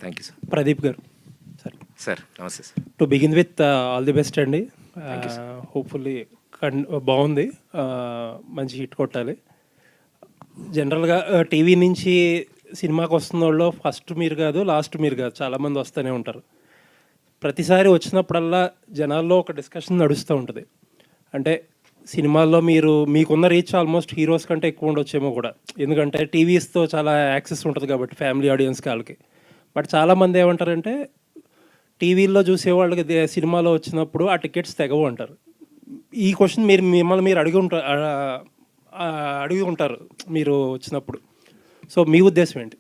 Thank you sir. Pradeep గారు sir. Sir నమస్తే sir. To begin with all the best అండి. Hopefully బాగుంది, మంచి హిట్ కొట్టాలి. జనరల్గా టీవీ నుంచి సినిమాకి వస్తున్న వాళ్ళు ఫస్ట్ మీరు కాదు, లాస్ట్ మీరు కాదు, చాలామంది వస్తూనే ఉంటారు. ప్రతిసారి వచ్చినప్పుడల్లా జనాల్లో ఒక డిస్కషన్ నడుస్తూ ఉంటుంది. అంటే సినిమాల్లో మీకున్న రీచ్ ఆల్మోస్ట్ హీరోస్ కంటే ఎక్కువ ఉండొచ్చేమో కూడా, ఎందుకంటే టీవీస్తో చాలా యాక్సెస్ ఉంటుంది కాబట్టి ఫ్యామిలీ ఆడియన్స్కి వాళ్ళకి. బట్ చాలామంది ఏమంటారంటే టీవీల్లో చూసేవాళ్ళకి సినిమాలో వచ్చినప్పుడు ఆ టికెట్స్ తెగవు అంటారు. ఈ క్వశ్చన్ మిమ్మల్ని మీరు అడిగి ఉంటారు మీరు వచ్చినప్పుడు. సో మీ ఉద్దేశం ఏంటి?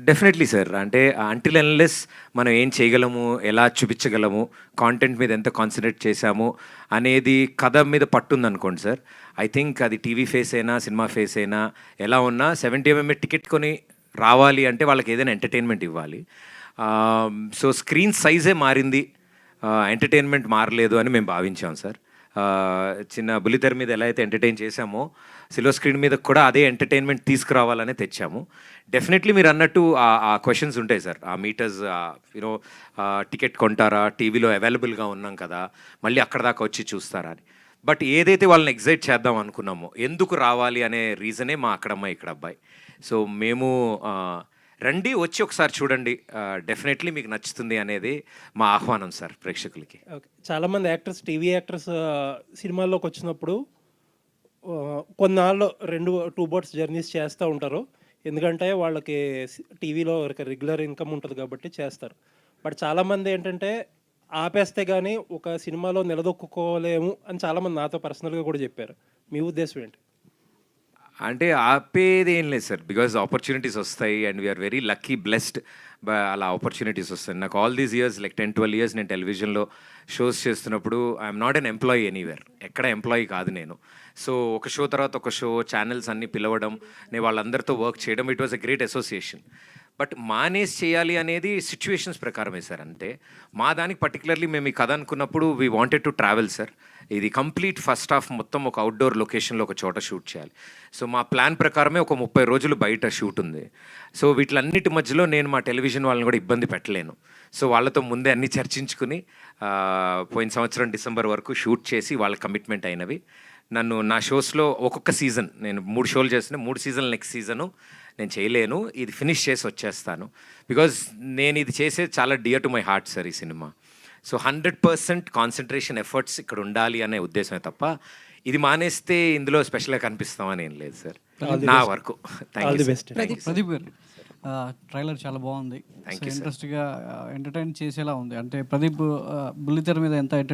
Definitely sir. అంటే అంటిల్ అన్లెస్ మనం ఏం చేయగలము, ఎలా చూపించగలము, కాంటెంట్ మీద ఎంత కాన్సన్ట్రేట్ చేశాము అనేది కథ మీద పట్టుంది అనుకోండి సార్. ఐ థింక్ అది టీవీ ఫేస్ అయినా సినిమా ఫేస్ అయినా ఎలా ఉన్నా 70mm టికెట్ కొని రావాలి అంటే వాళ్ళకి ఏదైనా ఎంటర్టైన్మెంట్ ఇవ్వాలి. సో స్క్రీన్ సైజే మారింది, ఎంటర్టైన్మెంట్ మారలేదు అని మేము భావించాం సార్. చిన్న బుల్లితెర మీద ఎలా అయితే ఎంటర్టైన్ చేశామో సిల్వర్ స్క్రీన్ మీద కూడా అదే ఎంటర్టైన్మెంట్ తీసుకురావాలనే తెచ్చాము. డెఫినెట్లీ మీరు అన్నట్టు ఆ క్వశ్చన్స్ ఉంటాయి సార్. ఆ మీటర్స్ యూనో టికెట్ కొంటారా, టీవీలో అవైలబుల్గా ఉన్నాం కదా, మళ్ళీ అక్కడ దాకా వచ్చి చూస్తారా అని. బట్ ఏదైతే వాళ్ళని ఎగ్జైట్ చేద్దాం అనుకున్నామో, ఎందుకు రావాలి అనే రీజనే మా అక్కడమ్మాయి ఇక్కడ అబ్బాయి. సో మేము రండి, వచ్చి ఒకసారి చూడండి, డెఫినెట్లీ మీకు నచ్చుతుంది అనేది మా ఆహ్వానం సార్ ప్రేక్షకులకి. ఓకే, చాలామంది యాక్టర్స్, టీవీ యాక్టర్స్ సినిమాల్లోకి వచ్చినప్పుడు కొన్నాళ్ళు 2 బోట్స్ జర్నీస్ చేస్తూ ఉంటారు. ఎందుకంటే వాళ్ళకి టీవీలో రెగ్యులర్ ఇన్కమ్ ఉంటుంది కాబట్టి చేస్తారు. బట్ చాలామంది ఏంటంటే ఆపేస్తే కానీ ఒక సినిమాలో నిలదొక్కుకోలేము అని చాలామంది నాతో పర్సనల్గా కూడా చెప్పారు. మీ ఉద్దేశం ఏంటి? అంటే ఆపేది ఏం లేదు సార్, బికాజ్ ఆపర్చునిటీస్ వస్తాయి and we're very lucky blessed. అలా ఆపర్చునిటీస్ వస్తాయి. నాకు all these years like 10-12 years నేను టెలివిజన్లో షోస్ చేస్తున్నప్పుడు I'm not an employee anywhere, ఎక్కడ ఎంప్లాయీ కాదు నేను. సో ఒక షో తర్వాత ఒక షో, ఛానల్స్ అన్నీ పిలవడం, నేను వాళ్ళందరితో వర్క్ చేయడం, it was a great association. But మానేసి చేయాలి అనేది సిచ్యువేషన్స్ ప్రకారమే సార్. అంతే మా దానికి పర్టికులర్లీ మేము ఈ కథ అనుకున్నప్పుడు we wanted to travel sir. ఇది కంప్లీట్ ఫస్ట్ హాఫ్ మొత్తం ఒక అవుట్డోర్ లొకేషన్లో ఒక చోట షూట్ చేయాలి. సో మా ప్లాన్ ప్రకారమే ఒక 30 రోజులు బయట షూట్ ఉంది. సో వీటిలన్నిటి మధ్యలో నేను మా టెలివిజన్ వాళ్ళని కూడా ఇబ్బంది పెట్టలేను. సో వాళ్ళతో ముందే అన్నీ చర్చించుకుని పోయిన సంవత్సరం డిసెంబర్ వరకు షూట్ చేసి వాళ్ళ కమిట్మెంట్ అయినవి. నన్ను నా షోస్లో ఒక్కొక్క సీజన్, నేను 3 షోలు చేసిన 3 సీజన్లు నెక్స్ట్ సీజను నేను చేయలేను, ఇది ఫినిష్ చేసి వచ్చేస్తాను. బికాజ్ నేను ఇది చేసేది చాలా dear to my heart sir ఈ సినిమా. సో 100% కాన్సన్ట్రేషన్ ఎఫర్ట్స్ ఇక్కడ ఉండాలి అనే ఉద్దేశమే తప్ప ఇది మానేస్తే ఇందులో స్పెషల్గా కనిపిస్తామని ఏం లేదు సార్ నా వరకు. Thank you. ప్రదీప్ గారు, ట్రైలర్ చాలా బాగుంది, ఇంట్రెస్ట్గా ఎంటర్టైన్ చేసేలా ఉంది. అంటే ప్రదీప్ బుల్లితెర మీద ఎంత